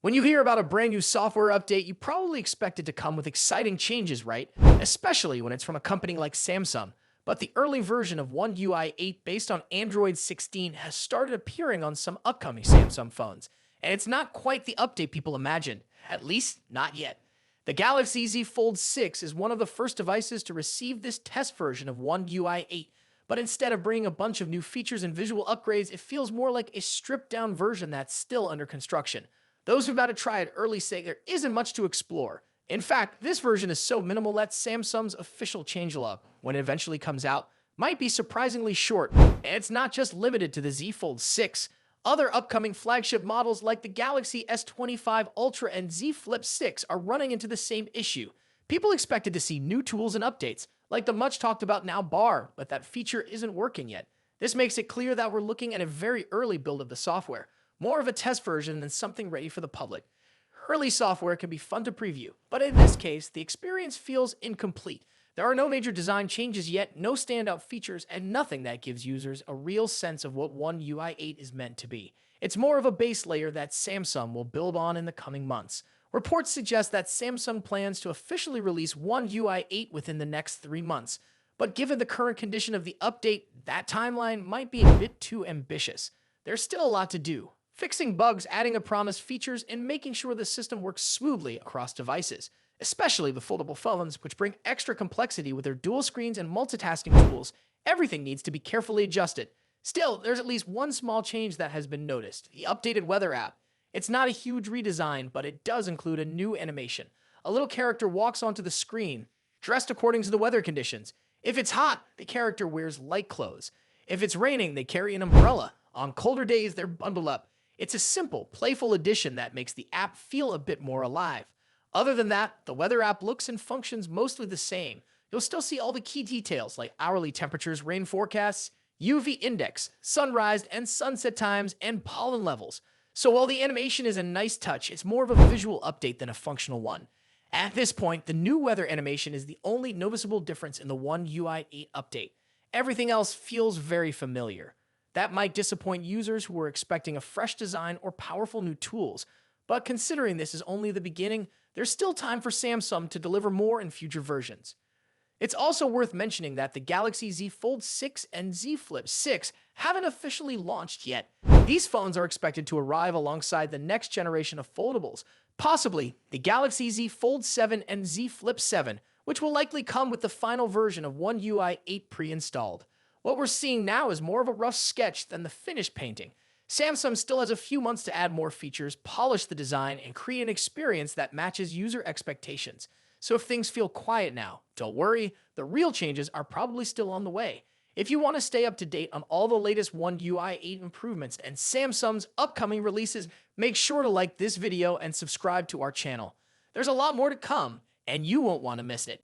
When you hear about a brand new software update, you probably expect it to come with exciting changes, right? Especially when it's from a company like Samsung. But the early version of One UI 8 based on Android 16 has started appearing on some upcoming Samsung phones. And it's not quite the update people imagined, at least not yet. The Galaxy Z Fold 6 is one of the first devices to receive this test version of One UI 8. But instead of bringing a bunch of new features and visual upgrades, it feels more like a stripped down version that's still under construction. Those who've about to try it early say there isn't much to explore. In fact, this version is so minimal that Samsung's official changelog, when it eventually comes out, might be surprisingly short. And it's not just limited to the Z Fold 6. Other upcoming flagship models like the Galaxy S25 Ultra and Z Flip 6 are running into the same issue. People expected to see new tools and updates, like the much talked about now bar, but that feature isn't working yet. This makes it clear that we're looking at a very early build of the software, more of a test version than something ready for the public. Early software can be fun to preview, but in this case, the experience feels incomplete. There are no major design changes yet, no standout features, and nothing that gives users a real sense of what One UI 8 is meant to be. It's more of a base layer that Samsung will build on in the coming months. Reports suggest that Samsung plans to officially release One UI 8 within the next 3 months, but given the current condition of the update, that timeline might be a bit too ambitious. There's still a lot to do. Fixing bugs, adding the promised features, and making sure the system works smoothly across devices, especially the foldable phones, which bring extra complexity with their dual screens and multitasking tools. Everything needs to be carefully adjusted. Still, there's at least one small change that has been noticed: the updated weather app. It's not a huge redesign, but it does include a new animation. A little character walks onto the screen, dressed according to the weather conditions. If it's hot, the character wears light clothes. If it's raining, they carry an umbrella. On colder days, they're bundled up. It's a simple, playful addition that makes the app feel a bit more alive. Other than that, the weather app looks and functions mostly the same. You'll still see all the key details like hourly temperatures, rain forecasts, UV index, sunrise and sunset times, and pollen levels. So while the animation is a nice touch, it's more of a visual update than a functional one. At this point, the new weather animation is the only noticeable difference in the One UI 8 update. Everything else feels very familiar. That might disappoint users who were expecting a fresh design or powerful new tools, but considering this is only the beginning, there's still time for Samsung to deliver more in future versions. It's also worth mentioning that the Galaxy Z Fold 6 and Z Flip 6 haven't officially launched yet. These phones are expected to arrive alongside the next generation of foldables, possibly the Galaxy Z Fold 7 and Z Flip 7, which will likely come with the final version of One UI 8 pre-installed. What we're seeing now is more of a rough sketch than the finished painting. Samsung still has a few months to add more features, polish the design, and create an experience that matches user expectations. So if things feel quiet now, don't worry, the real changes are probably still on the way. If you want to stay up to date on all the latest One UI 8 improvements and Samsung's upcoming releases, make sure to like this video and subscribe to our channel. There's a lot more to come, and you won't want to miss it.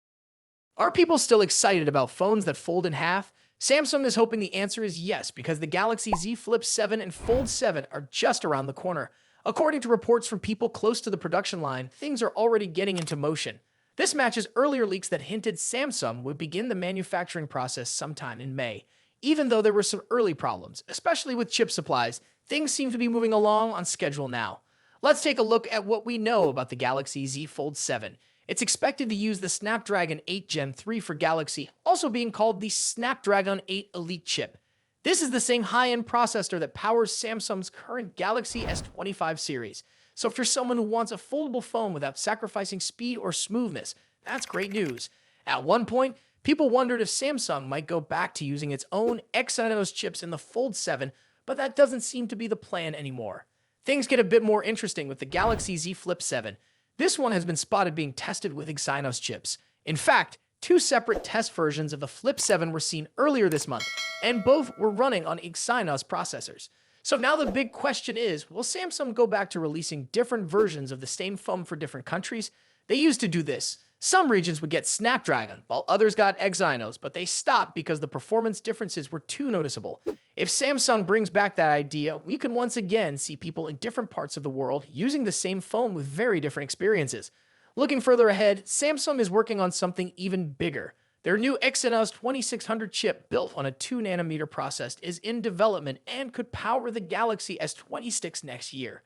Are people still excited about phones that fold in half? Samsung is hoping the answer is yes, because the Galaxy Z Flip 7 and Fold 7 are just around the corner. According to reports from people close to the production line, things are already getting into motion. This matches earlier leaks that hinted Samsung would begin the manufacturing process sometime in May. Even though there were some early problems, especially with chip supplies, things seem to be moving along on schedule now. Let's take a look at what we know about the Galaxy Z Fold 7. It's expected to use the Snapdragon 8 Gen 3 for Galaxy, also being called the Snapdragon 8 Elite chip. This is the same high-end processor that powers Samsung's current Galaxy S25 series. So if you're someone who wants a foldable phone without sacrificing speed or smoothness, that's great news. At one point, people wondered if Samsung might go back to using its own Exynos chips in the Fold 7, but that doesn't seem to be the plan anymore. Things get a bit more interesting with the Galaxy Z Flip 7. This one has been spotted being tested with Exynos chips. In fact, 2 separate test versions of the Flip 7 were seen earlier this month, and both were running on Exynos processors. So now the big question is, will Samsung go back to releasing different versions of the same phone for different countries? They used to do this. Some regions would get Snapdragon, while others got Exynos, but they stopped because the performance differences were too noticeable. If Samsung brings back that idea, we can once again see people in different parts of the world using the same phone with very different experiences. Looking further ahead, Samsung is working on something even bigger. Their new Exynos 2600 chip, built on a 2nm process, is in development and could power the Galaxy S26 next year.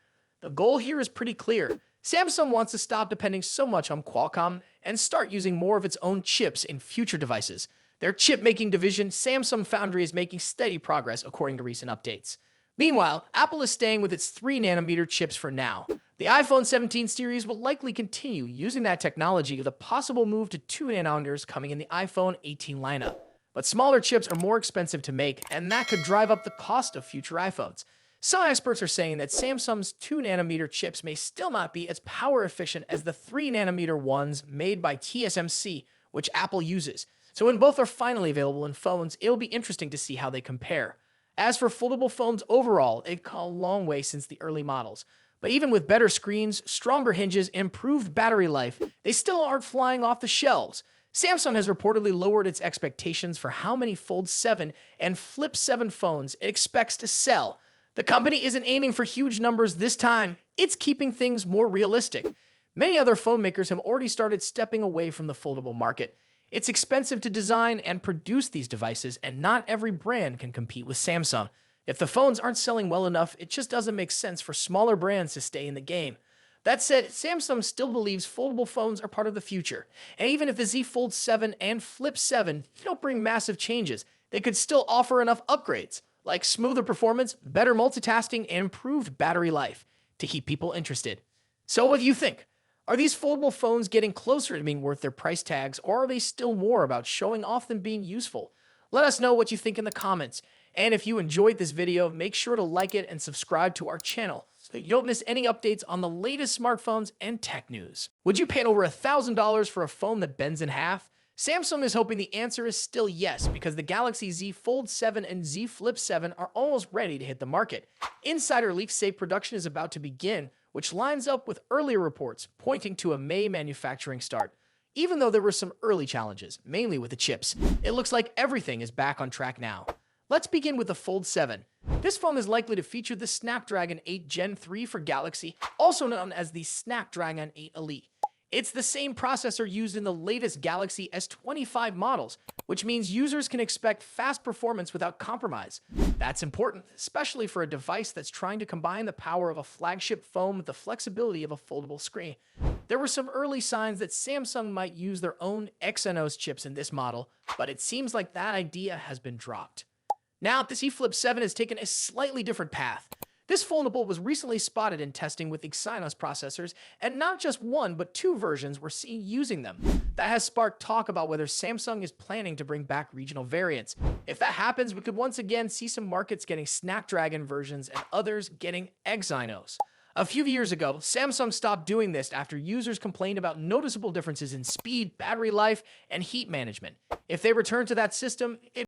The goal here is pretty clear. Samsung wants to stop depending so much on Qualcomm and start using more of its own chips in future devices. Their chip-making division, Samsung Foundry, is making steady progress according to recent updates. Meanwhile, Apple is staying with its 3nm chips for now. The iPhone 17 series will likely continue using that technology with a possible move to 2nm coming in the iPhone 18 lineup. But smaller chips are more expensive to make, and that could drive up the cost of future iPhones. Some experts are saying that Samsung's 2nm chips may still not be as power efficient as the 3nm ones made by TSMC, which Apple uses. So when both are finally available in phones, it'll be interesting to see how they compare. As for foldable phones overall, they've come a long way since the early models. But even with better screens, stronger hinges, improved battery life, they still aren't flying off the shelves. Samsung has reportedly lowered its expectations for how many Fold 7 and Flip 7 phones it expects to sell. The company isn't aiming for huge numbers this time, it's keeping things more realistic. Many other phone makers have already started stepping away from the foldable market. It's expensive to design and produce these devices, and not every brand can compete with Samsung. If the phones aren't selling well enough, it just doesn't make sense for smaller brands to stay in the game. That said, Samsung still believes foldable phones are part of the future. And even if the Z Fold 7 and Flip 7 don't bring massive changes, they could still offer enough upgrades, like smoother performance, better multitasking, and improved battery life, to keep people interested. So what do you think? Are these foldable phones getting closer to being worth their price tags, or are they still more about showing off than being useful? Let us know what you think in the comments. And if you enjoyed this video, make sure to like it and subscribe to our channel so you don't miss any updates on the latest smartphones and tech news. Would you pay over $1,000 for a phone that bends in half? Samsung is hoping the answer is still yes, because the Galaxy Z Fold 7 and Z Flip 7 are almost ready to hit the market. Insider leaks say production is about to begin, which lines up with earlier reports pointing to a May manufacturing start. Even though there were some early challenges, mainly with the chips, it looks like everything is back on track now. Let's begin with the Fold 7. This phone is likely to feature the Snapdragon 8 Gen 3 for Galaxy, also known as the Snapdragon 8 Elite. It's the same processor used in the latest Galaxy S25 models, which means users can expect fast performance without compromise. That's important, especially for a device that's trying to combine the power of a flagship phone with the flexibility of a foldable screen. There were some early signs that Samsung might use their own Exynos chips in this model, but it seems like that idea has been dropped. Now, the Z Flip 7 has taken a slightly different path. This foldable was recently spotted in testing with Exynos processors, and not just one, but two versions were seen using them. That has sparked talk about whether Samsung is planning to bring back regional variants. If that happens, we could once again see some markets getting Snapdragon versions and others getting Exynos. A few years ago, Samsung stopped doing this after users complained about noticeable differences in speed, battery life, and heat management. If they return to that system, it